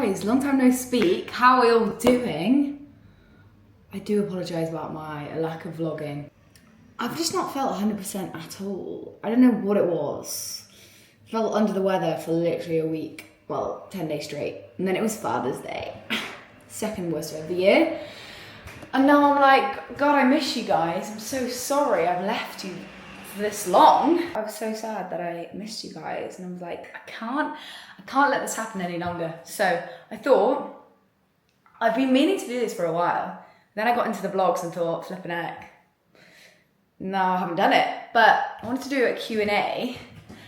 Guys, long time no speak. How are we all doing? I do apologise about my lack of vlogging. I've just not felt 100% at all. I don't know what it was. I felt under the weather for literally a week. Well, 10 days straight. And then it was Father's Day. Second worst day of the year. And now I'm like, God, I miss you guys. I'm so sorry I've left you for this long. I was so sad that I missed you guys. And I was like, I can't let this happen any longer. So I thought, I've been meaning to do this for a while. Then I got into the vlogs and thought, flipping heck. No, I haven't done it. But I wanted to do a Q&A.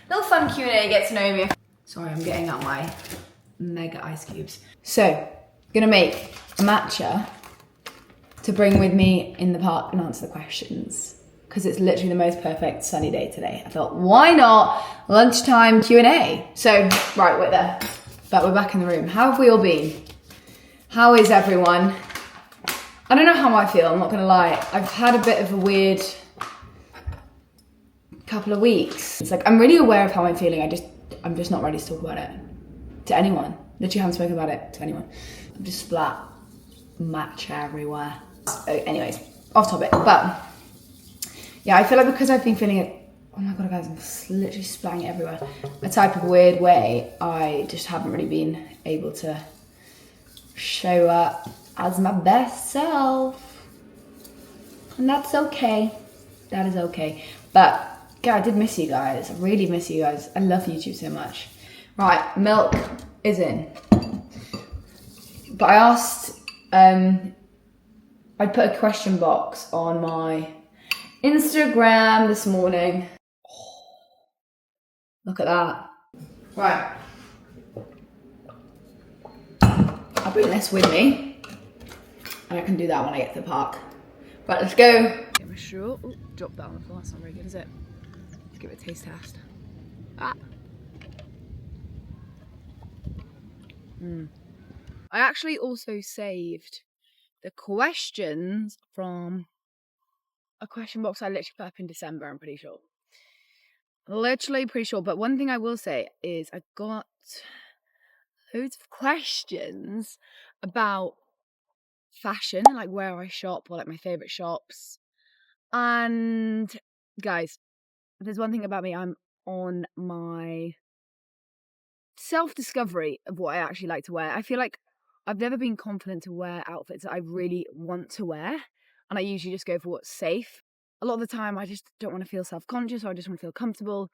Little fun Q&A, get to know me. Sorry, I'm getting out my mega ice cubes. So, gonna make a matcha to bring with me in the park and answer the questions. Because it's literally the most perfect sunny day today. I thought, why not lunchtime Q&A? So, right, we're there. But we're back in the room. How have we all been? How is everyone? I don't know how I feel, I'm not gonna lie. I've had a bit of a weird couple of weeks. It's like, I'm really aware of how I'm feeling. I'm just not ready to talk about it to anyone. Literally haven't spoken about it to anyone. I'm just splat matcha everywhere. Anyways, off topic, but yeah, I feel like because I've been feeling it, oh my God, guys, I'm literally splatting it everywhere. A type of weird way, I just haven't really been able to show up as my best self. And that's okay. That is okay. But yeah, I did miss you guys. I really miss you guys. I love YouTube so much. Right, milk is in. But I asked, I put a question box on my Instagram this morning. Oh, look at that. Right. I'll bring this with me. And I can do that when I get to the park. Right, let's go. Get my straw. Ooh, drop that on the floor. That's not very good, is it? Let's give it a taste test. Ah. I actually also saved the questions from a question box I literally put up in December, I'm pretty sure. Literally pretty sure. But one thing I will say is I got loads of questions about fashion, like where I shop or like my favourite shops. And guys, there's one thing about me, I'm on my self-discovery of what I actually like to wear. I feel like I've never been confident to wear outfits that I really want to wear. And I usually just go for what's safe. A lot of the time, I just don't want to feel self-conscious, or I just want to feel comfortable.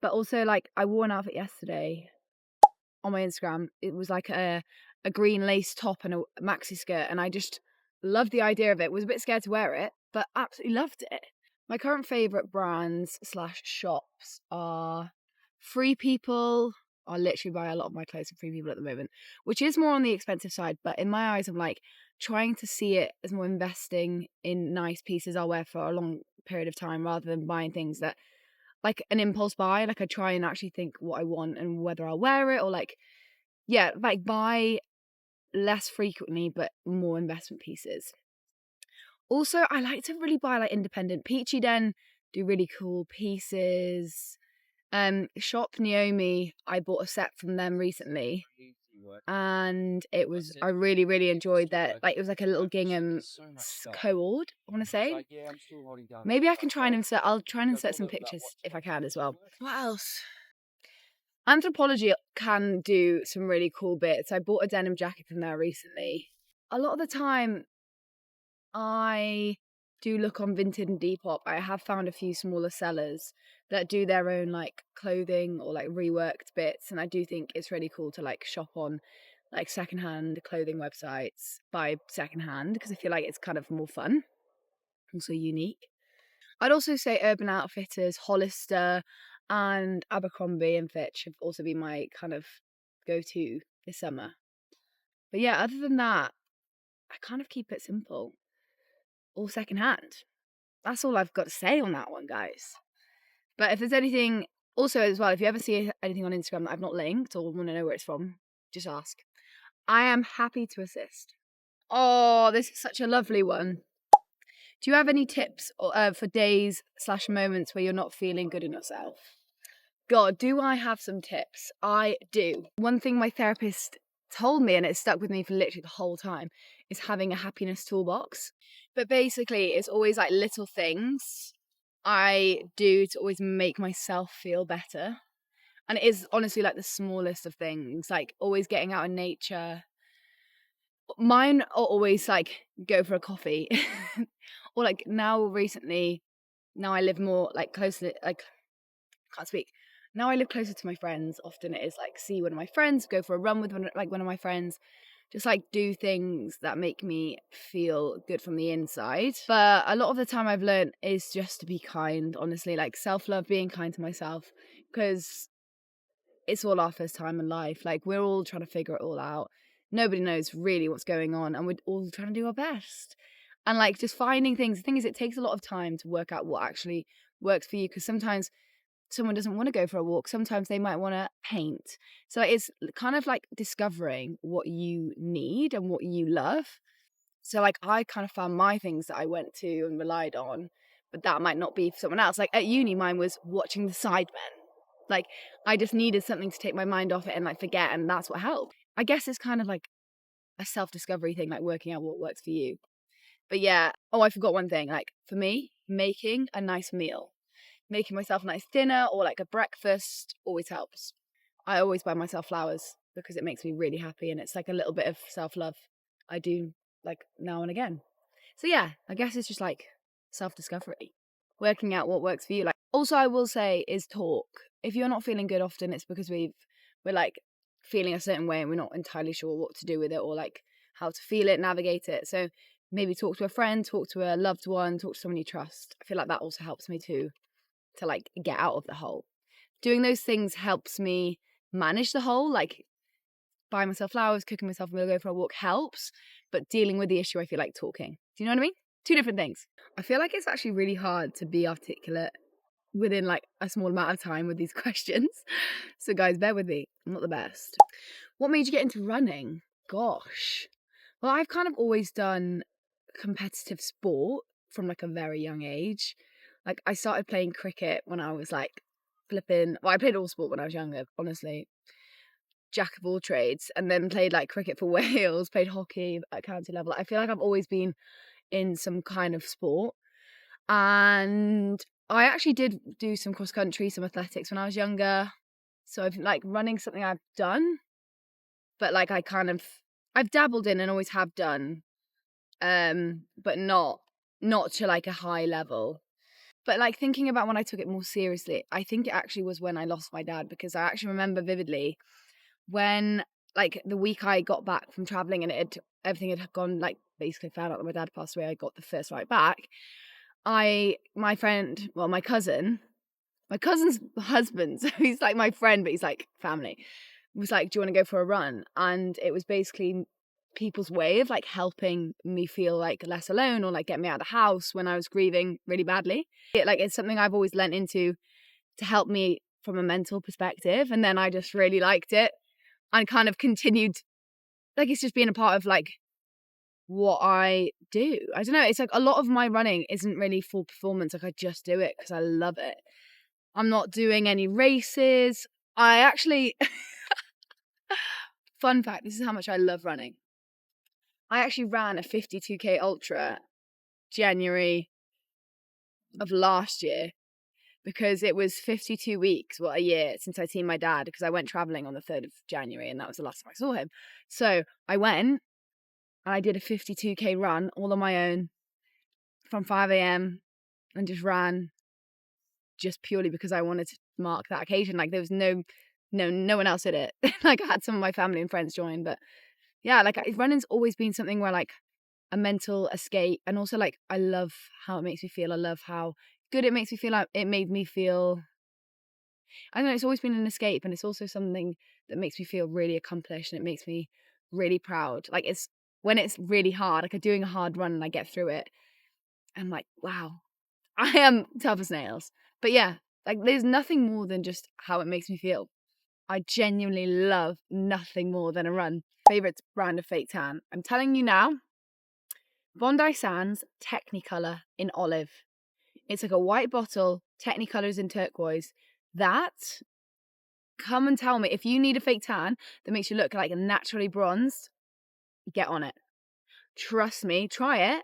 But also, like, I wore an outfit yesterday on my Instagram. It was like a green lace top and a maxi skirt. And I just loved the idea of it. Was a bit scared to wear it, but absolutely loved it. My current favourite brands / shops are Free People. I literally buy a lot of my clothes from Free People at the moment, which is more on the expensive side. But in my eyes, I'm like trying to see it as more investing in nice pieces I'll wear for a long period of time rather than buying things that like an impulse buy. Like I try and actually think what I want and whether I'll wear it or like buy less frequently but more investment pieces. Also, I like to really buy like independent. Peachy Den do really cool pieces. Shop Naomi, I bought a set from them recently. And it was, I really, really enjoyed that. Like, it was like a little gingham cord, I want to say. Maybe I can try and I'll try and insert some pictures if I can as well. What else? Anthropology can do some really cool bits. I bought a denim jacket from there recently. A lot of the time, I do look on Vinted and Depop. I have found a few smaller sellers that do their own like clothing or like reworked bits, and I do think it's really cool to like shop on like secondhand clothing websites, buy secondhand, because I feel like it's kind of more fun, also unique. I'd also say Urban Outfitters, Hollister, and Abercrombie and Fitch have also been my kind of go-to this summer. But yeah, other than that, I kind of keep it simple. All secondhand. That's all I've got to say on that one, guys. But if there's anything, also as well, if you ever see anything on Instagram that I've not linked or want to know where it's from, just ask. I am happy to assist. Oh, this is such a lovely one. Do you have any tips for days / moments where you're not feeling good in yourself? God, do I have some tips? I do. One thing my therapist told me, and it stuck with me for literally the whole time, is having a happiness toolbox. But basically, it's always like little things I do to always make myself feel better. And it is honestly like the smallest of things, like always getting out in nature. Mine are always like go for a coffee. Or like now recently, now I live more like closer, like can't speak. Now I live closer to my friends. Often it is like see one of my friends, go for a run with one of my friends, just like do things that make me feel good from the inside. But a lot of the time I've learned is just to be kind, honestly, like self-love, being kind to myself, because it's all our first time in life. Like we're all trying to figure it all out. Nobody knows really what's going on, and we're all trying to do our best. And like just finding things. The thing is, it takes a lot of time to work out what actually works for you, because sometimes someone doesn't want to go for a walk. Sometimes they might want to paint. So it's kind of like discovering what you need and what you love. So like I kind of found my things that I went to and relied on, but that might not be for someone else. Like at uni, mine was watching the Sidemen. Like I just needed something to take my mind off it and like forget, and that's what helped. I guess it's kind of like a self-discovery thing, like working out what works for you. But yeah, oh, I forgot one thing. Like for me, making a nice meal, making myself a nice dinner or like a breakfast always helps. I always buy myself flowers because it makes me really happy, and it's like a little bit of self-love I do like now and again. So yeah, I guess it's just like self-discovery, working out what works for you. Like also I will say is talk. If you're not feeling good often, it's because we're like feeling a certain way and we're not entirely sure what to do with it or like how to feel it, navigate it. So maybe talk to a friend, talk to a loved one, talk to someone you trust. I feel like that also helps me too, to like get out of the hole. Doing those things helps me manage the hole, like buying myself flowers, cooking myself a meal, go for a walk helps, but dealing with the issue, I feel like talking. Do you know what I mean? Two different things. I feel like it's actually really hard to be articulate within like a small amount of time with these questions. So guys, bear with me. I'm not the best. What made you get into running? Gosh. Well, I've kind of always done competitive sport from like a very young age. Like I started playing cricket when I was like I played all sport when I was younger, honestly. Jack of all trades, and then played like cricket for Wales, played hockey at county level. I feel like I've always been in some kind of sport. And I actually did do some cross country, some athletics when I was younger. So I've like running something I've done, but like I've dabbled in and always have done. But not to like a high level. But like thinking about when I took it more seriously, I think it actually was when I lost my dad, because I actually remember vividly when like the week I got back from traveling and everything had gone, like basically found out that my dad passed away. I got the first flight back. My cousin's husband, so he's like my friend, but he's like family, was like, do you want to go for a run? And it was basically people's way of like helping me feel like less alone or like get me out of the house when I was grieving really badly. It's something I've always lent into to help me from a mental perspective. And then I just really liked it and kind of continued, like it's just been a part of like what I do. I don't know, it's like a lot of my running isn't really for performance. Like I just do it because I love it. I'm not doing any races. I actually fun fact, this is how much I love running. I actually ran a 52k ultra January of last year because it was 52 weeks, a year since I'd seen my dad, because I went traveling on the 3rd of January and that was the last time I saw him. So I went and I did a 52k run all on my own from 5 a.m. and just ran just purely because I wanted to mark that occasion. Like there was no one else did it. Like I had some of my family and friends join, but yeah, like running's always been something where like a mental escape, and also like I love how it makes me feel. I love how good it makes me feel. Like it made me feel, I don't know, it's always been an escape, and it's also something that makes me feel really accomplished, and it makes me really proud. Like it's when it's really hard, like I'm doing a hard run and I get through it, I'm like, wow, I am tough as nails. But yeah, like there's nothing more than just how it makes me feel. I genuinely love nothing more than a run. Favorite brand of fake tan, I'm telling you now, Bondi Sands Technicolor in olive. It's like a white bottle, Technicolor's in turquoise. That Come and tell me. If you need a fake tan that makes you look like naturally bronzed, get on it. Trust me, try it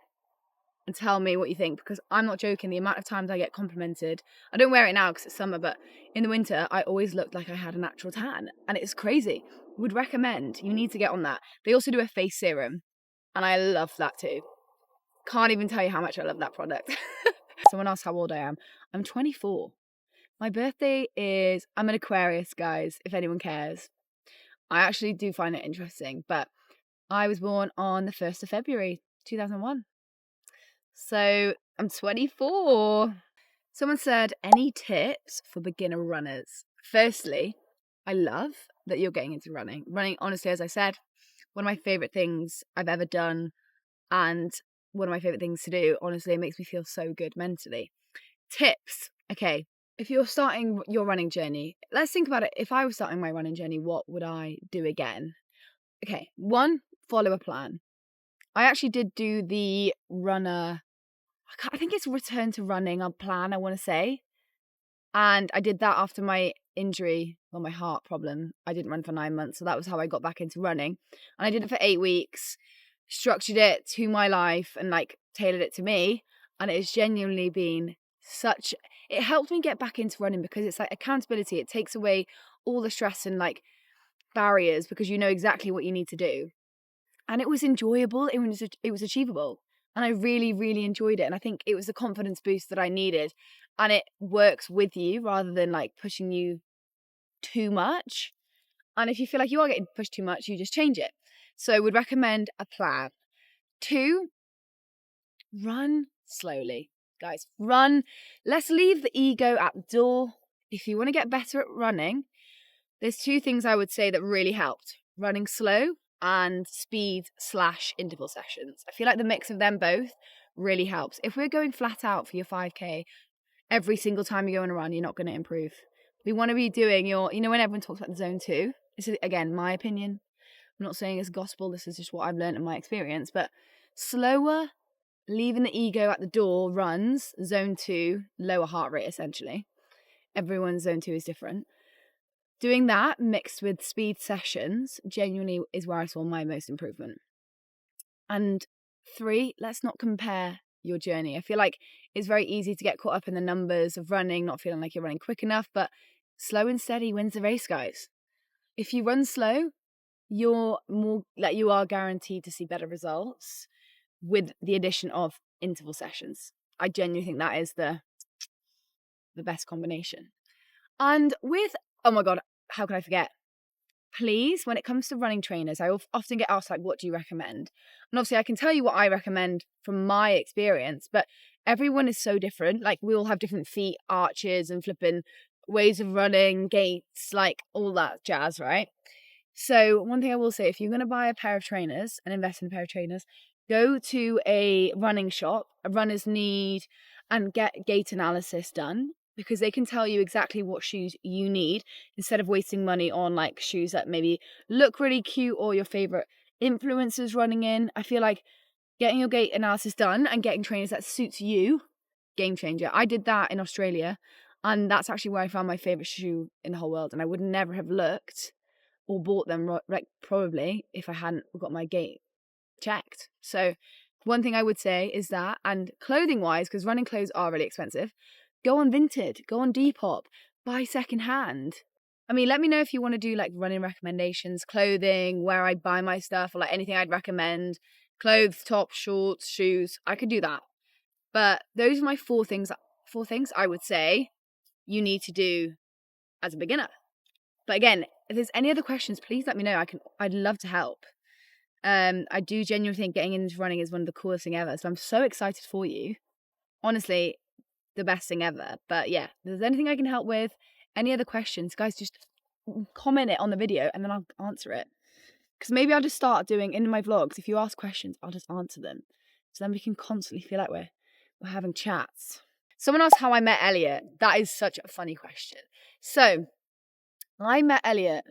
and tell me what you think, because I'm not joking. The amount of times I get complimented. I don't wear it now because it's summer, but in the winter, I always looked like I had a natural tan, and it's crazy. Would recommend. You need to get on that. They also do a face serum, and I love that too. Can't even tell you how much I love that product. Someone asked how old I am. I'm 24. My birthday is, I'm an Aquarius, guys, if anyone cares. I actually do find it interesting, but I was born on the 1st of February, 2001. So I'm 24. Someone said, any tips for beginner runners? Firstly, I love that you're getting into running. Running, honestly, as I said, one of my favourite things I've ever done, and one of my favourite things to do. Honestly, it makes me feel so good mentally. Tips. Okay, if you're starting your running journey, let's think about it. If I was starting my running journey, what would I do again? Okay, 1, follow a plan. I actually did do the runner, I think it's return to running on plan, I want to say. And I did that after my injury, well, my heart problem. I didn't run for 9 months, so that was how I got back into running. And I did it for 8 weeks, structured it to my life and tailored it to me. And it's genuinely been it helped me get back into running, because it's accountability. It takes away all the stress and barriers, because you know exactly what you need to do. And it was enjoyable. It was achievable. And I really, really enjoyed it. And I think it was the confidence boost that I needed. And it works with you rather than pushing you too much. And if you feel like you are getting pushed too much, you just change it. So I would recommend a plan. 2, run slowly. Guys, run. Let's leave the ego at the door. If you want to get better at running, there's 2 things I would say that really helped. Running slow and speed/interval sessions. I feel like the mix of them both really helps. If we're going flat out for your 5K, every single time you go on a run, you're not going to improve. We want to be doing when everyone talks about the zone 2, this is, again, my opinion. I'm not saying it's gospel. This is just what I've learned in my experience. But slower, leaving the ego at the door runs, zone 2, lower heart rate, essentially. Everyone's zone 2 is different. Doing that mixed with speed sessions genuinely is where I saw my most improvement. And 3, let's not compare your journey. I feel like it's very easy to get caught up in the numbers of running, not feeling like you're running quick enough, but slow and steady wins the race, guys. If you run slow, you're more you are guaranteed to see better results with the addition of interval sessions. I genuinely think that is the best combination. And with, oh my God, how could I forget? Please, when it comes to running trainers, I often get asked, what do you recommend? And obviously I can tell you what I recommend from my experience, but everyone is so different. We all have different feet, arches and flipping ways of running, gaits, all that jazz, right? So one thing I will say, if you're going to buy a pair of trainers and invest in a pair of trainers, go to a running shop, a runner's need, and get gait analysis done, because they can tell you exactly what shoes you need instead of wasting money on shoes that maybe look really cute or your favorite influencers running in. I feel like getting your gait analysis done and getting trainers that suits you, game changer. I did that in Australia, and that's actually where I found my favorite shoe in the whole world. And I would never have looked or bought them probably if I hadn't got my gait checked. So one thing I would say is that, and clothing wise, because running clothes are really expensive, go on Vinted, go on Depop, buy secondhand. I mean, let me know if you want to do running recommendations, clothing, where I buy my stuff, or anything I'd recommend. Clothes, tops, shorts, shoes. I could do that. But those are my 4 things I would say you need to do as a beginner. But again, if there's any other questions, please let me know. I'd love to help. I do genuinely think getting into running is one of the coolest thing ever. So I'm so excited for you. Honestly, the best thing ever. But yeah, if there's anything I can help with, any other questions, guys, just comment it on the video and then I'll answer it. Because maybe I'll just start doing in my vlogs, if you ask questions, I'll just answer them. So then we can constantly feel like we're having chats. Someone asked how I met Elliot. That is such a funny question. So I met Elliot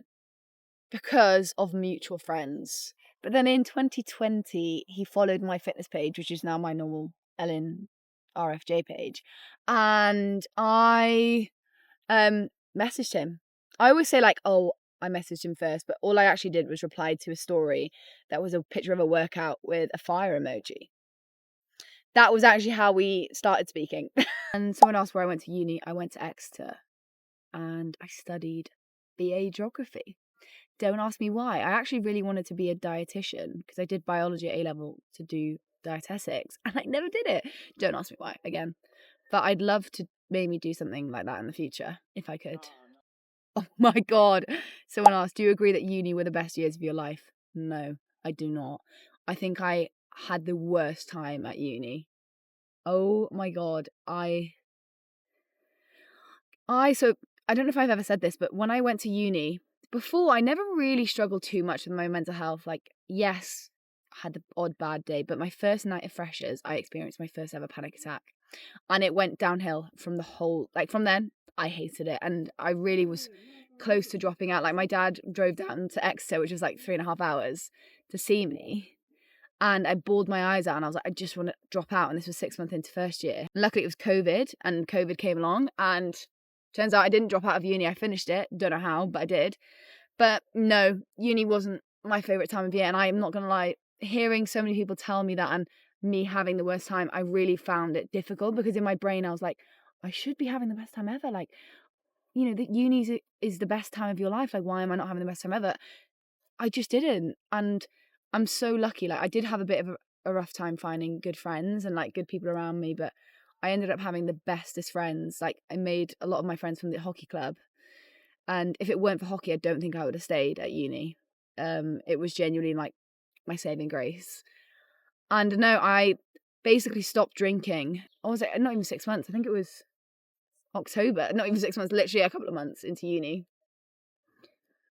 because of mutual friends. But then in 2020, he followed my fitness page, which is now my normal Elin RFJ page. And I messaged him. I always say like, oh, I messaged him first, but all I actually did was reply to a story that was a picture of a workout with a fire emoji. That was actually how we started speaking. And someone asked where I went to uni. I went to Exeter and I studied BA geography. Don't ask me why. I actually really wanted to be a dietitian because I did biology at A-level to do dietetics and I never did it. Don't ask me why again. But I'd love to maybe do something like that in the future if I could. Oh my God. Someone asked, do you agree that uni were the best years of your life? No, I do not. I think I had the worst time at uni. Oh my God. So I don't know if I've ever said this, but when I went to uni, before I never really struggled too much with my mental health. Like, yes, I had the odd bad day, but my first night of freshers, I experienced my first ever panic attack. And it went downhill from from then, I hated it. And I really was close to dropping out. Like, my dad drove down to Exeter, which was like 3.5 hours, to see me. And I bawled my eyes out and I was like, I just want to drop out. And this was 6 months into first year. And luckily it was COVID and COVID came along and turns out I didn't drop out of uni. I finished it. Don't know how, but I did. But no, uni wasn't my favourite time of year. And I'm not going to lie, hearing so many people tell me that and me having the worst time, I really found it difficult because in my brain I was like, I should be having the best time ever. Like, the uni is the best time of your life. Like, why am I not having the best time ever? I just didn't. And I'm so lucky. Like, I did have a bit of a rough time finding good friends and like good people around me, but I ended up having the bestest friends. Like, I made a lot of my friends from the hockey club. And if it weren't for hockey, I don't think I would have stayed at uni. It was genuinely like my saving grace. And no, I basically stopped drinking. Or was it not even 6 months? I think it was October. Not even 6 months, literally a couple of months into uni.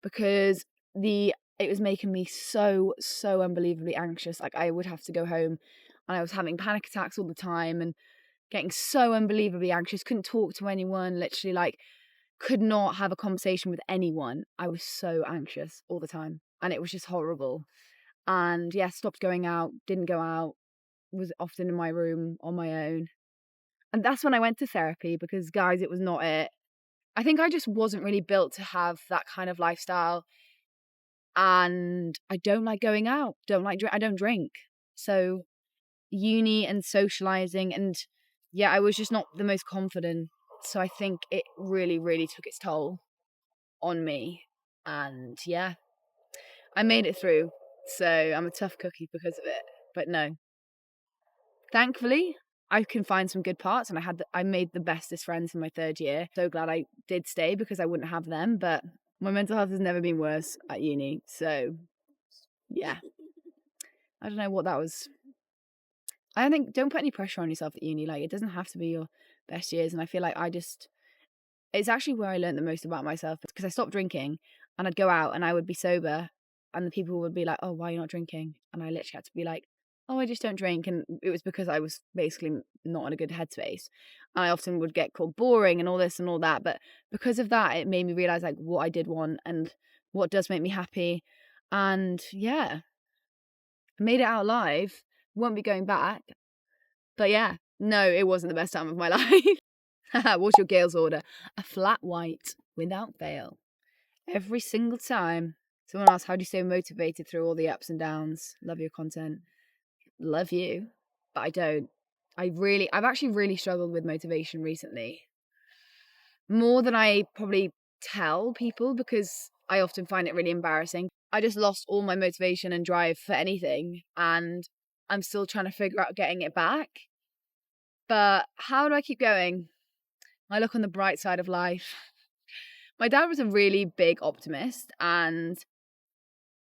Because it was making me so unbelievably anxious. Like, I would have to go home and I was having panic attacks all the time and getting so unbelievably anxious. Couldn't talk to anyone, literally, like, could not have a conversation with anyone. I was so anxious all the time and it was just horrible. And yeah, stopped going out, didn't go out, was often in my room on my own. And that's when I went to therapy because, guys, it was not it. I think I just wasn't really built to have that kind of lifestyle. And I don't like going out, I don't drink. So uni and socializing, and yeah, I was just not the most confident. So I think it really, really took its toll on me. And yeah, I made it through. So I'm a tough cookie because of it. But no, thankfully, I can find some good parts, and I made the bestest friends in my third year. So glad I did stay because I wouldn't have them. But my mental health has never been worse at uni. So yeah, I don't know what that was. I don't put any pressure on yourself at uni. Like, it doesn't have to be your best years. And I feel like it's actually where I learned the most about myself because I stopped drinking and I'd go out and I would be sober and the people would be like, oh, why are you not drinking? And I literally had to be like, oh, I just don't drink. And it was because I was basically not in a good headspace. And I often would get called boring and all this and all that. But because of that, it made me realize like what I did want and what does make me happy. And yeah, I made it out alive. Won't be going back. But yeah, no, it wasn't the best time of my life. What's your Gale's order? A flat white without fail. Every single time. Someone asked, how do you stay motivated through all the ups and downs? Love your content. Love you. But I don't. I've actually really struggled with motivation recently. More than I probably tell people because I often find it really embarrassing. I just lost all my motivation and drive for anything. And I'm still trying to figure out getting it back. But how do I keep going? I look on the bright side of life. My dad was a really big optimist, and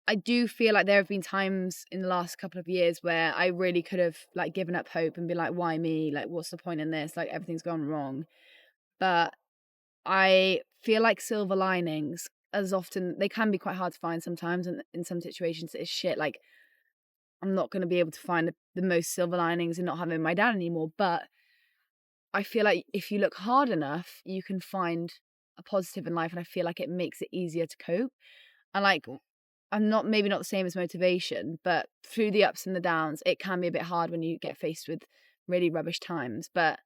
I do feel like there have been times in the last couple of years where I really could have like given up hope and been like, why me? Like, what's the point in this? Like, everything's gone wrong. But I feel like silver linings, as often, they can be quite hard to find sometimes, and in some situations it's shit. Like, I'm not going to be able to find the most silver linings in not having my dad anymore, but I feel like if you look hard enough, you can find a positive in life, and I feel like it makes it easier to cope. And like, I'm maybe not the same as motivation, but through the ups and the downs, it can be a bit hard when you get faced with really rubbish times. But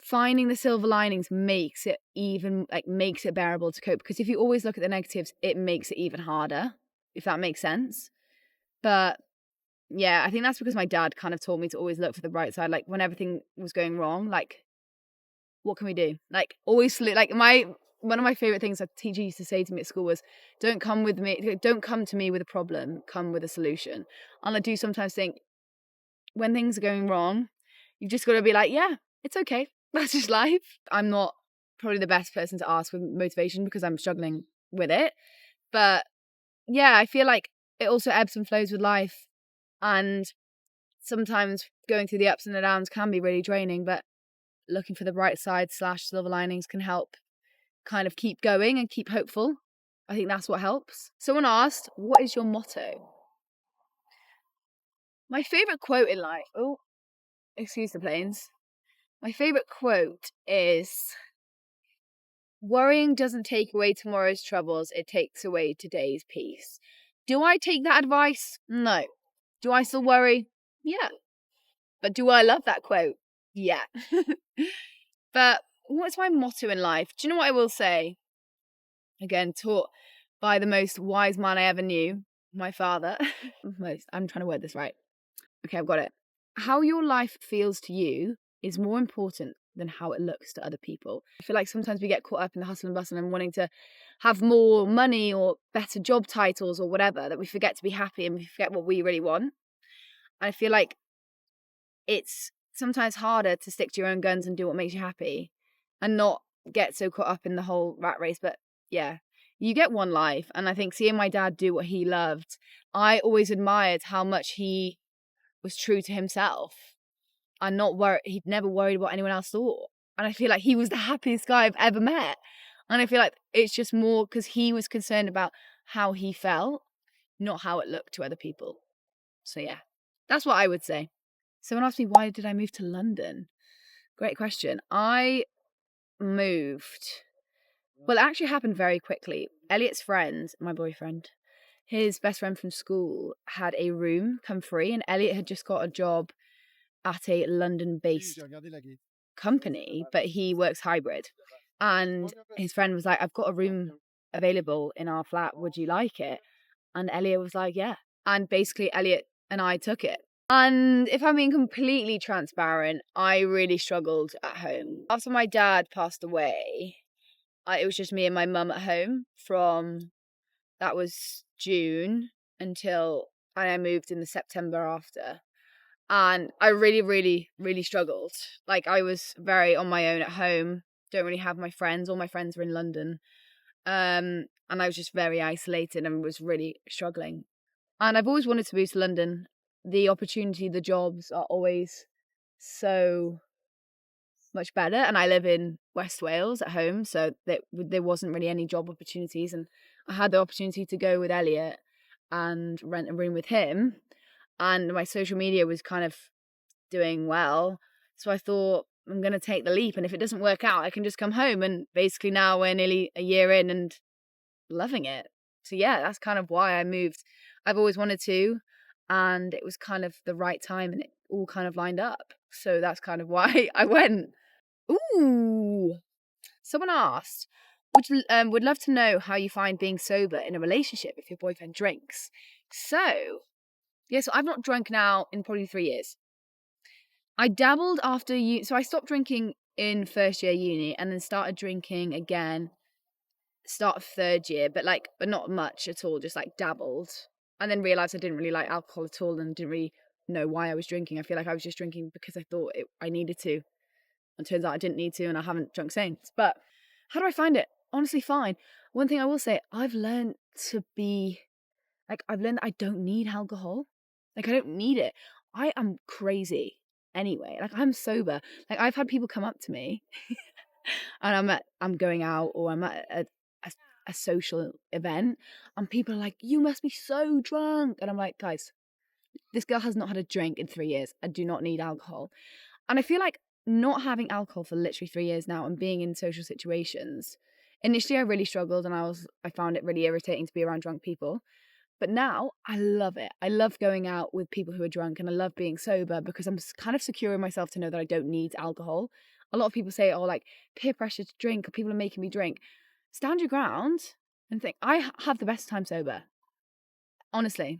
finding the silver linings makes it bearable to cope. Because if you always look at the negatives, it makes it even harder, if that makes sense. But yeah, I think that's because my dad kind of taught me to always look for the bright side. Like when everything was going wrong, like, what can we do? Like always, like one of my favorite things a teacher used to say to me at school was, don't come to me with a problem, come with a solution. And I do sometimes think when things are going wrong, you've just got to be like, yeah, it's okay. That's just life. I'm not probably the best person to ask with motivation because I'm struggling with it. But yeah, I feel like it also ebbs and flows with life. And sometimes going through the ups and the downs can be really draining, but looking for the bright side / silver linings can help kind of keep going and keep hopeful. I think that's what helps. Someone asked, what is your motto? My favourite quote in life, excuse the planes. My favourite quote is, worrying doesn't take away tomorrow's troubles, it takes away today's peace. Do I take that advice? No. Do I still worry? Yeah. But do I love that quote? Yeah. But what's my motto in life? Do you know what I will say? Again, taught by the most wise man I ever knew, my father. I'm trying to word this right. Okay, I've got it. How your life feels to you is more important than how it looks to other people. I feel like sometimes we get caught up in the hustle and bustle and wanting to have more money or better job titles or whatever, that we forget to be happy and we forget what we really want. And I feel like it's sometimes harder to stick to your own guns and do what makes you happy and not get so caught up in the whole rat race. But yeah, you get one life. And I think seeing my dad do what he loved, I always admired how much he was true to himself and not worried. He'd never worried what anyone else thought. And I feel like he was the happiest guy I've ever met. And I feel like it's just more because he was concerned about how he felt, not how it looked to other people. So yeah, that's what I would say. Someone asked me, why did I move to London? Great question. I moved. Well, it actually happened very quickly. Elliot's friend, my boyfriend, his best friend from school had a room come free, and Elliot had just got a job at a London-based company, but he works hybrid. And his friend was like, I've got a room available in our flat. Would you like it? And Elliot was like, yeah. And basically, Elliot and I took it. And if I'm being completely transparent, I really struggled at home. After my dad passed away, it was just me and my mum at home that was June until I moved in the September after. And I really, really, really struggled. Like I was very on my own at home. Don't really have my friends. All my friends were in London. And I was just very isolated and was really struggling. And I've always wanted to move to London. The opportunity, the jobs are always so much better. And I live in West Wales at home, so there wasn't really any job opportunities. And I had the opportunity to go with Elliot and rent a room with him. And my social media was kind of doing well. So I thought, I'm going to take the leap. And if it doesn't work out, I can just come home. And basically now we're nearly a year in and loving it. So yeah, that's kind of why I moved. I've always wanted to, and it was kind of the right time and it all kind of lined up. So that's kind of why I went. Ooh. Someone asked, would love to know how you find being sober in a relationship if your boyfriend drinks. So I've not drunk now in probably 3 years. I dabbled after so I stopped drinking in first year uni and then started drinking again start of third year, but not much at all, just like dabbled, and then realised I didn't really like alcohol at all and didn't really know why I was drinking. I feel like I was just drinking because I thought I needed to, and turns out I didn't need to, and I haven't drunk since. But how do I find it? Honestly, fine. One thing I will say, I've learned that I don't need alcohol. Like I don't need it. I am crazy anyway. Like I'm sober. Like I've had people come up to me and I'm going out or I'm at a social event and people are like, you must be so drunk. And I'm like, guys, this girl has not had a drink in 3 years. I do not need alcohol. And I feel like not having alcohol for literally 3 years now and being in social situations, initially I really struggled and I found it really irritating to be around drunk people. But now I love it. I love going out with people who are drunk and I love being sober because I'm kind of secure in myself to know that I don't need alcohol. a lot of people say, oh, like peer pressure to drink, or people are making me drink. Stand your ground and think, I have the best time sober, honestly.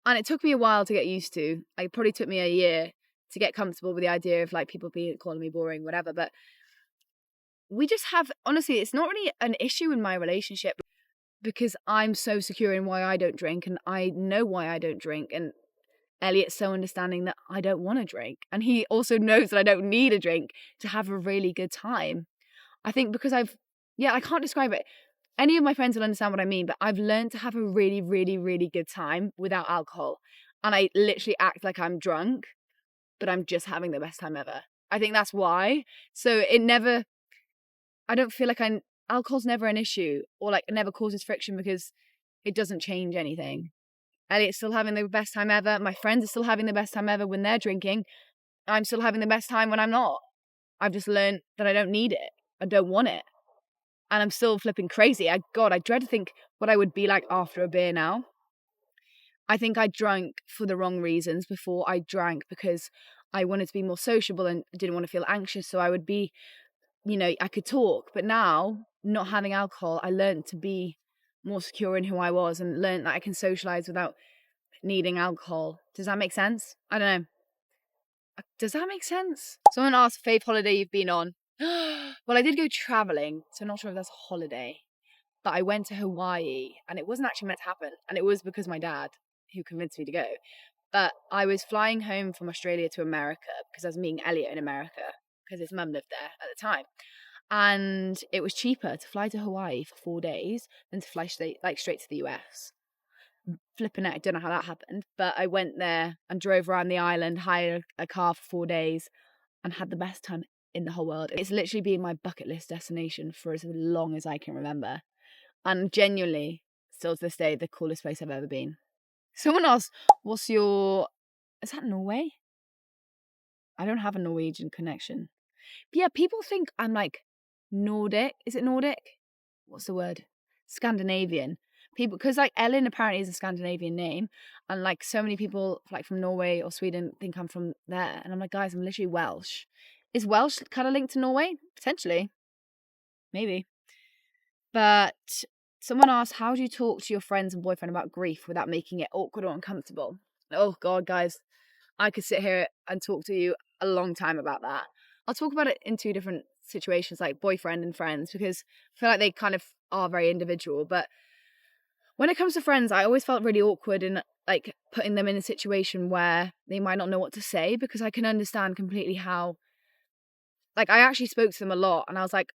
And it took me a while to get used to. It probably took me a year to get comfortable with the idea of like people calling me boring, whatever. But we just have, honestly, it's not really an issue in my relationship because I'm so secure in why I don't drink, and I know why I don't drink. And Elliot's so understanding that I don't want to drink. And he also knows that I don't need a drink to have a really good time. I think because I can't describe it. Any of my friends will understand what I mean, but I've learned to have a really, really, really good time without alcohol. And I literally act like I'm drunk, but I'm just having the best time ever. I think that's why. So I don't feel like alcohol's never an issue, or like it never causes friction because it doesn't change anything. Elliot's still having the best time ever. My friends are still having the best time ever when they're drinking. I'm still having the best time when I'm not. I've just learned that I don't need it. I don't want it. And I'm still flipping crazy. I dread to think what I would be like after a beer now. I think I drank for the wrong reasons before. I drank because I wanted to be more sociable and didn't want to feel anxious. So I would be, I could talk. But now, not having alcohol, I learned to be more secure in who I was and learned that I can socialize without needing alcohol. Does that make sense? I don't know. Does that make sense? Someone asked, fave holiday you've been on. Well, I did go traveling, so I'm not sure if that's a holiday. But I went to Hawaii, and it wasn't actually meant to happen. And it was because my dad, who convinced me to go. But I was flying home from Australia to America because I was meeting Elliot in America because his mum lived there at the time. And it was cheaper to fly to Hawaii for 4 days than to fly straight to the US. Flipping out, I don't know how that happened, but I went there and drove around the island, hired a car for 4 days, and had the best time in the whole world. It's literally been my bucket list destination for as long as I can remember, and genuinely, still to this day, the coolest place I've ever been. Someone asked, is that Norway? I don't have a Norwegian connection. But yeah, people think I'm like Nordic. Is it Nordic? What's the word? Scandinavian. People, because like Elin apparently is a Scandinavian name, and like so many people like from Norway or Sweden think I'm from there, and I'm like, guys, I'm literally Welsh. Is Welsh kind of linked to Norway? Potentially, maybe. But someone asked, how do you talk to your friends and boyfriend about grief without making it awkward or uncomfortable? Oh God, guys, I could sit here and talk to you a long time about that. I'll talk about it in two different situations, like boyfriend and friends, because I feel like they kind of are very individual. But when it comes to friends, I always felt really awkward in like putting them in a situation where they might not know what to say, because I can understand completely how, like, I actually spoke to them a lot, and I was like,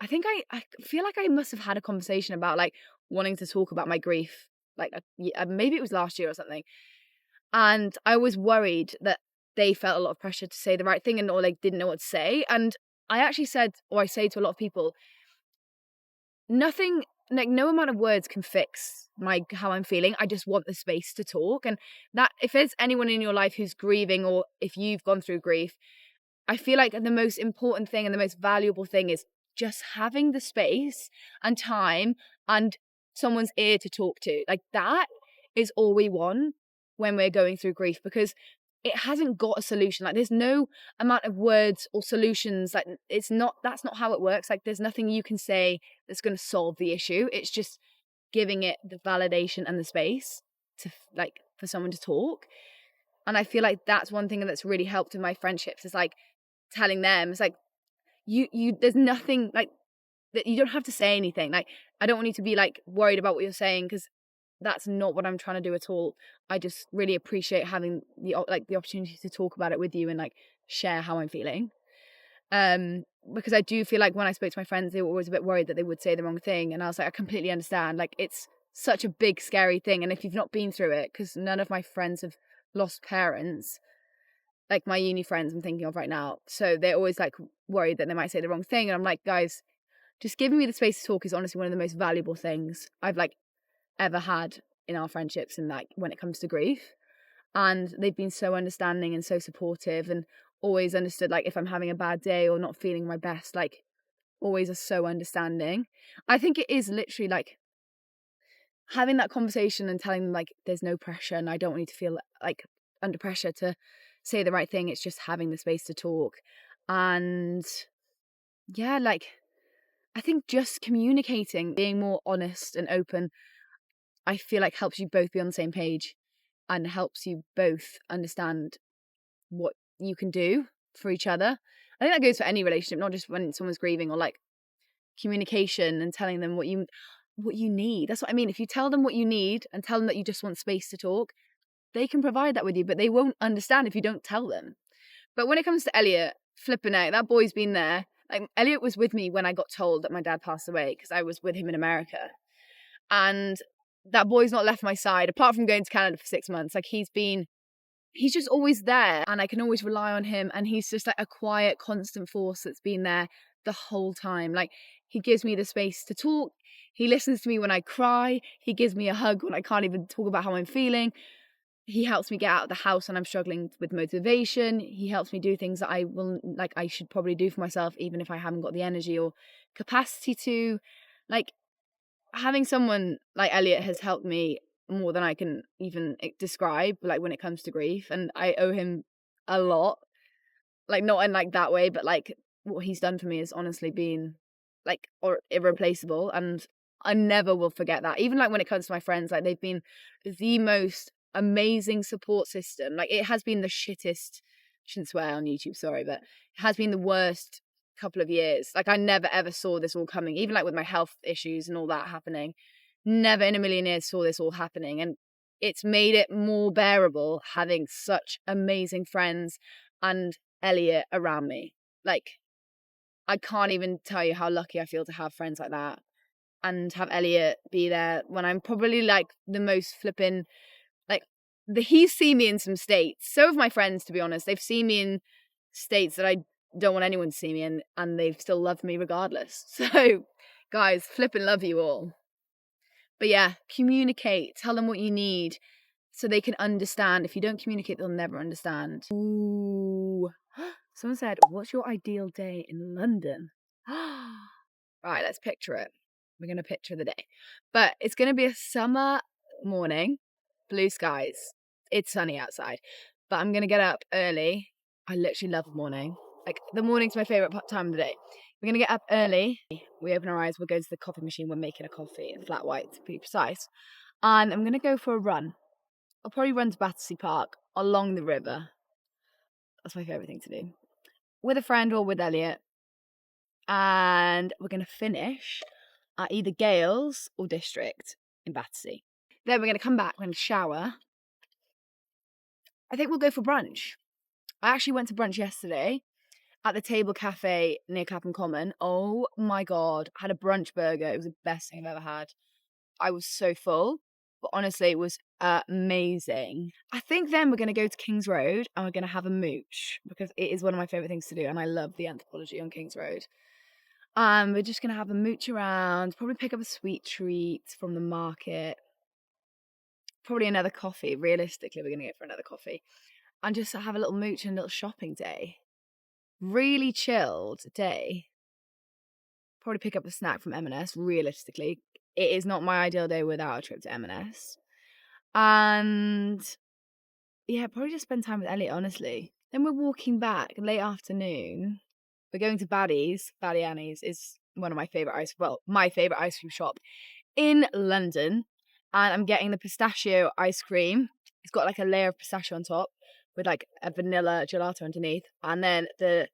I think I feel like I must have had a conversation about like wanting to talk about my grief, like maybe it was last year or something. And I was worried that they felt a lot of pressure to say the right thing or like didn't know what to say. And I actually said, or I say to a lot of people, nothing, like no amount of words can fix how I'm feeling. I just want the space to talk. And that if there's anyone in your life who's grieving, or if you've gone through grief, I feel like the most important thing and the most valuable thing is just having the space and time and someone's ear to talk to. Like that is all we want when we're going through grief, because it hasn't got a solution. Like there's no amount of words or solutions. Like that's not how it works. Like there's nothing you can say that's going to solve the issue. It's just giving it the validation and the space to like for someone to talk. And I feel like that's one thing that's really helped in my friendships, is like telling them, it's like you there's nothing like that, you don't have to say anything. Like I don't want you to be like worried about what you're saying, because that's not what I'm trying to do at all. I just really appreciate having the opportunity to talk about it with you and like share how I'm feeling. Because I do feel like when I spoke to my friends, they were always a bit worried that they would say the wrong thing, and I was like, I completely understand. Like it's such a big scary thing, and if you've not been through it, because none of my friends have lost parents, like my uni friends I'm thinking of right now, so they're always like worried that they might say the wrong thing, and I'm like, guys, just giving me the space to talk is honestly one of the most valuable things I've like ever had in our friendships, and like when it comes to grief. And they've been so understanding and so supportive, and always understood like if I'm having a bad day or not feeling my best, like always are so understanding. I think it is literally like having that conversation and telling them like there's no pressure, and I don't want you to feel like under pressure to say the right thing. It's just having the space to talk. And yeah, like, I think just communicating, being more honest and open, I feel like helps you both be on the same page and helps you both understand what you can do for each other. I think that goes for any relationship, not just when someone's grieving, or like communication and telling them what you need. That's what I mean. If you tell them what you need and tell them that you just want space to talk, they can provide that with you, but they won't understand if you don't tell them. But when it comes to Elliot, flipping out, that boy's been there. Like, Elliot was with me when I got told that my dad passed away, because I was with him in America. And that boy's not left my side, apart from going to Canada for 6 months. Like, he's just always there, and I can always rely on him. And he's just like a quiet, constant force that's been there the whole time. Like, he gives me the space to talk. He listens to me when I cry. He gives me a hug when I can't even talk about how I'm feeling. He helps me get out of the house when I'm struggling with motivation. He helps me do things that I should probably do for myself, even if I haven't got the energy or capacity to. Like, having someone like Elliot has helped me more than I can even describe, like, when it comes to grief. And I owe him a lot. Like, not in like that way, but like what he's done for me has honestly been like irreplaceable. And I never will forget that. Even like when it comes to my friends, like, they've been the most amazing support system. Like, it has been the shittest, shouldn't swear on YouTube, sorry, but it has been the worst couple of years. Like, I never ever saw this all coming, even like with my health issues and all that happening. Never in a million years saw this all happening. And it's made it more bearable having such amazing friends and Elliot around me. Like, I can't even tell you how lucky I feel to have friends like that, and have Elliot be there when I'm probably like the most flipping, like, he's seen me in some states. So have my friends, to be honest. They've seen me in states that I don't want anyone to see me in, and they've still loved me regardless. So, guys, flipping love you all. But yeah, communicate. Tell them what you need so they can understand. If you don't communicate, they'll never understand. Ooh. Someone said, what's your ideal day in London? Right, let's picture it. We're going to picture the day. But it's going to be a summer morning, blue skies. It's sunny outside. But I'm going to get up early. I literally love the morning. Like, the morning's my favourite time of the day. We're going to get up early. We open our eyes. We'll go to the coffee machine. We're making a coffee, flat white to be precise. And I'm going to go for a run. I'll probably run to Battersea Park along the river. That's my favourite thing to do. With a friend or with Elliot. And we're going to finish at either Gales or District in Battersea. Then we're going to come back, we're going to shower. I think we'll go for brunch. I actually went to brunch yesterday at the Table Cafe near Clapham Common. Oh my God, I had a brunch burger. It was the best thing I've ever had. I was so full, but honestly, it was amazing. I think then we're going to go to King's Road and we're going to have a mooch, because it is one of my favourite things to do, and I love the anthropology on King's Road. We're just going to have a mooch around, probably pick up a sweet treat from the market, probably another coffee. Realistically, we're going to go for another coffee, and just have a little mooch and a little shopping day. Really chilled day. Probably pick up a snack from M&S. Realistically, it is not my ideal day without a trip to M&S. And yeah, probably just spend time with Elliot, honestly. Then we're walking back late afternoon. We're going to Baddies. Baddie Annie's is one of my favourite my favourite ice cream shop in London. And I'm getting the pistachio ice cream. It's got like a layer of pistachio on top with like a vanilla gelato underneath. And then I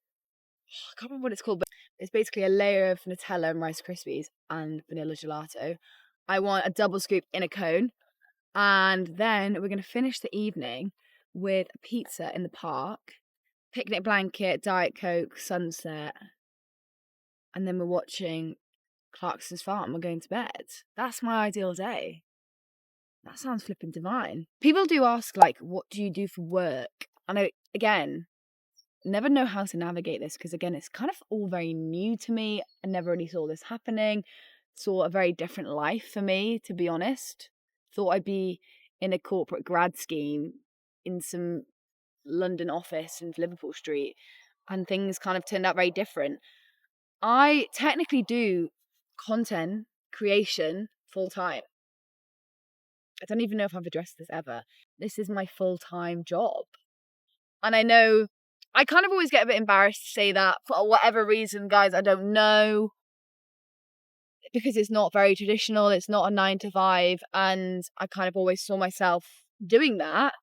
can't remember what it's called, but it's basically a layer of Nutella and Rice Krispies and vanilla gelato. I want a double scoop in a cone. And then we're going to finish the evening with a pizza in the park, picnic blanket, Diet Coke, sunset. And then we're watching Clarkson's Farm. We're going to bed. That's my ideal day. That sounds flipping divine. People do ask, like, what do you do for work? And I, again, never know how to navigate this, because, again, it's kind of all very new to me. I never really saw this happening. Saw a very different life for me, to be honest. Thought I'd be in a corporate grad scheme in some London office in Liverpool Street, and things kind of turned out very different. I technically do content creation full time. I don't even know if I've addressed this ever. This is my full-time job. And I know I kind of always get a bit embarrassed to say that for whatever reason, guys. I don't know, because it's not very traditional. It's not a 9 to 5. And I kind of always saw myself doing that.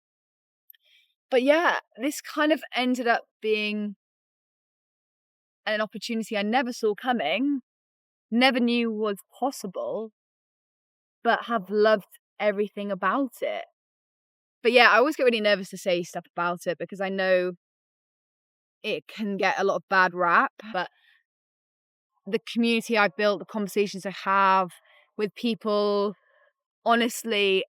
But yeah, this kind of ended up being an opportunity I never saw coming, never knew was possible, but have loved everything about it. But yeah, I always get really nervous to say stuff about it because I know it can get a lot of bad rap. But the community I've built, the conversations I have with people, honestly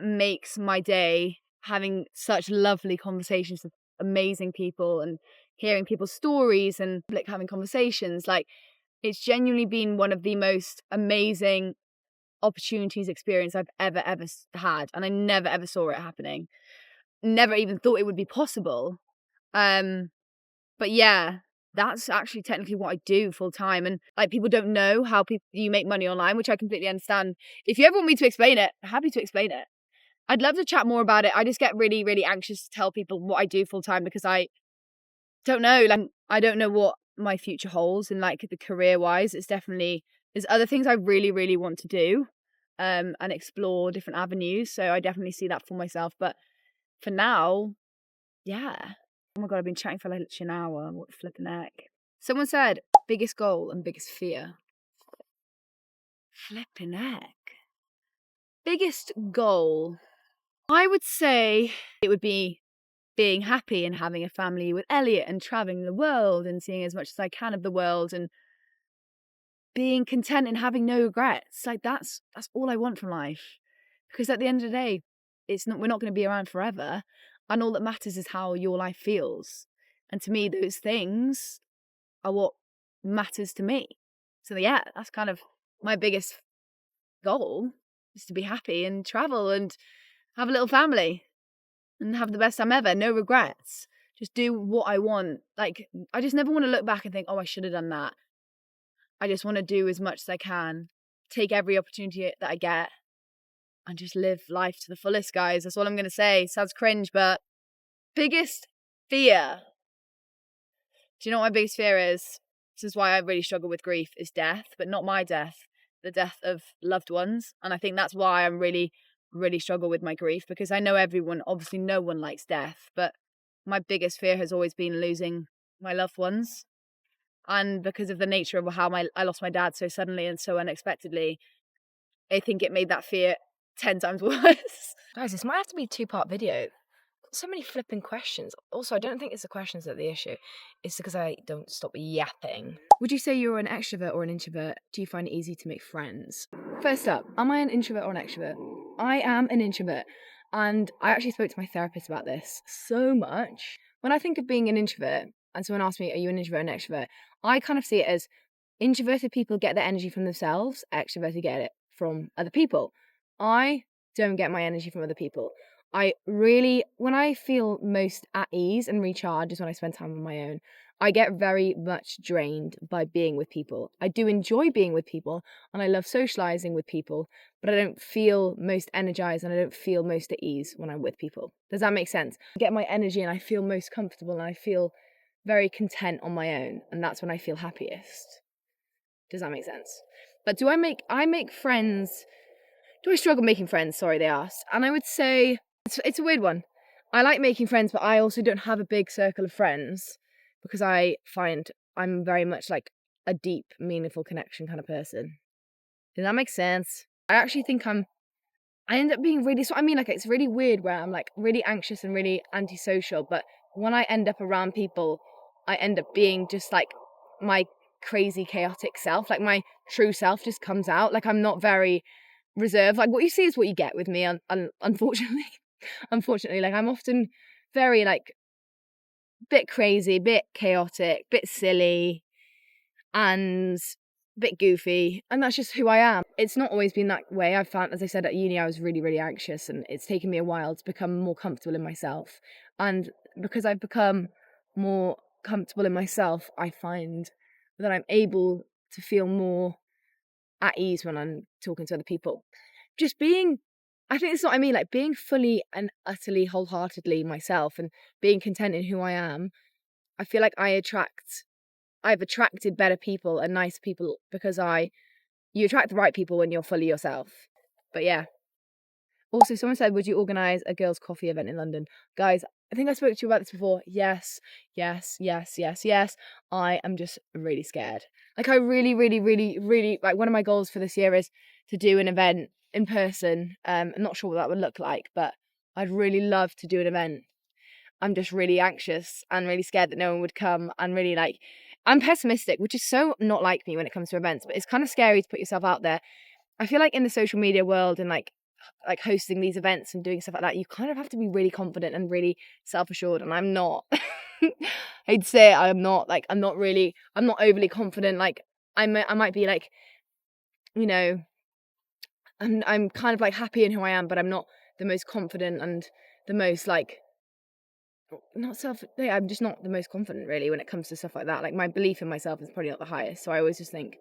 makes my day, having such lovely conversations with amazing people and hearing people's stories and like having conversations. Like, it's genuinely been one of the most amazing opportunities, experience I've ever had, and I never ever saw it happening. Never even thought it would be possible. But yeah, that's actually technically what I do full time. And like, people don't know how you make money online, which I completely understand. If you ever want me to explain it, I'm happy to explain it. I'd love to chat more about it. I just get really, really anxious to tell people what I do full time because I don't know. Like, I don't know what my future holds, and like the career wise, there's other things I really, really want to do, and explore different avenues. So I definitely see that for myself. But for now, yeah. Oh my God, I've been chatting for like an hour. What the flipping heck? Someone said biggest goal and biggest fear. Flipping heck. Biggest goal. I would say it would be being happy and having a family with Elliot and traveling the world and seeing as much as I can of the world and being content and having no regrets. Like, that's all I want from life. Because at the end of the day, we're not going to be around forever, and all that matters is how your life feels. And to me, those things are what matters to me. So yeah, that's kind of my biggest goal, is to be happy and travel and have a little family and have the best time ever. No regrets. Just do what I want. Like, I just never want to look back and think, oh, I should have done that. I just want to do as much as I can, take every opportunity that I get, and just live life to the fullest, guys. That's all I'm going to say. Sounds cringe, but biggest fear. Do you know what my biggest fear is? This is why I really struggle with grief, is death, but not my death, the death of loved ones. And I think that's why I'm really, really struggle with my grief, because I know obviously no one likes death, but my biggest fear has always been losing my loved ones. And because of the nature of how I lost my dad so suddenly and so unexpectedly, I think it made that fear 10 times worse. Guys, this might have to be a 2-part video. So many flipping questions. Also, I don't think it's the questions that are the issue. It's because I don't stop yapping. Would you say you're an extrovert or an introvert? Do you find it easy to make friends? First up, am I an introvert or an extrovert? I am an introvert. And I actually spoke to my therapist about this so much. When I think of being an introvert, and someone asked me, are you an introvert or an extrovert? I kind of see it as introverted people get their energy from themselves, extroverted get it from other people. I don't get my energy from other people. When I feel most at ease and recharged is when I spend time on my own. I get very much drained by being with people. I do enjoy being with people and I love socializing with people, but I don't feel most energized and I don't feel most at ease when I'm with people. Does that make sense? I get my energy and I feel most comfortable and I feel very content on my own, and that's when I feel happiest. Does that make sense? But do I make friends? Do I struggle making friends? Sorry, they asked. And I would say it's a weird one. I like making friends, but I also don't have a big circle of friends because I find I'm very much like a deep, meaningful connection kind of person. Does that make sense? I actually think I end up being really, so I mean, like, it's really weird where I'm like really anxious and really antisocial, but when I end up around people, I end up being just like my crazy, chaotic self. Like, my true self just comes out. Like, I'm not very reserved. Like, what you see is what you get with me, unfortunately. Unfortunately, like, I'm often very, like, bit crazy, bit chaotic, bit silly, and bit goofy, and that's just who I am. It's not always been that way. I found, as I said, at uni I was really, really anxious, and it's taken me a while to become more comfortable in myself. And because I've become more comfortable in myself, I find that I'm able to feel more at ease when I'm talking to other people. Just being I think that's what I mean, like, being fully and utterly, wholeheartedly myself and being content in who I am, I feel like I've attracted better people and nicer people because you attract the right people when you're fully yourself. But yeah. Also, someone said, would you organise a girls' coffee event in London? Guys, I think I spoke to you about this before. Yes, yes, yes, yes, yes. I am just really scared. Like, I really, really, really, really, like, one of my goals for this year is to do an event in person. I'm not sure what that would look like, but I'd really love to do an event. I'm just really anxious and really scared that no one would come, and really, like, I'm pessimistic, which is so not like me when it comes to events, but it's kind of scary to put yourself out there. I feel like in the social media world and like hosting these events and doing stuff like that, you kind of have to be really confident and really self-assured, and I'm not. I'd say I'm not overly confident. Like, I might be like, you know, I'm kind of like happy in who I am, but I'm not the most confident and the most like I'm just not the most confident really when it comes to stuff like that. Like, my belief in myself is probably not the highest, so I always just think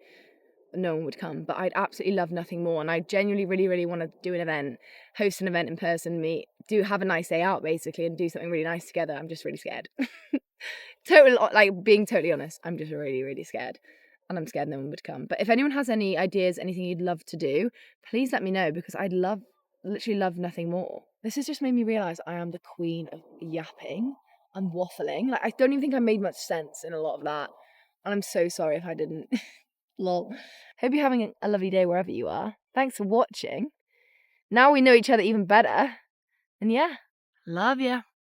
no one would come. But I'd absolutely love nothing more, and I genuinely really, really want to do an event, host an event in person, have a nice day out basically, and do something really nice together. I'm just really scared. Being totally honest, I'm just really, really scared, and I'm scared no one would come. But if anyone has any ideas, anything you'd love to do, please let me know, because literally love nothing more. This has just made me realise I am the queen of yapping and waffling. Like, I don't even think I made much sense in a lot of that, and I'm so sorry if I didn't. Lol. Hope you're having a lovely day wherever you are. Thanks for watching. Now we know each other even better. And yeah, love ya.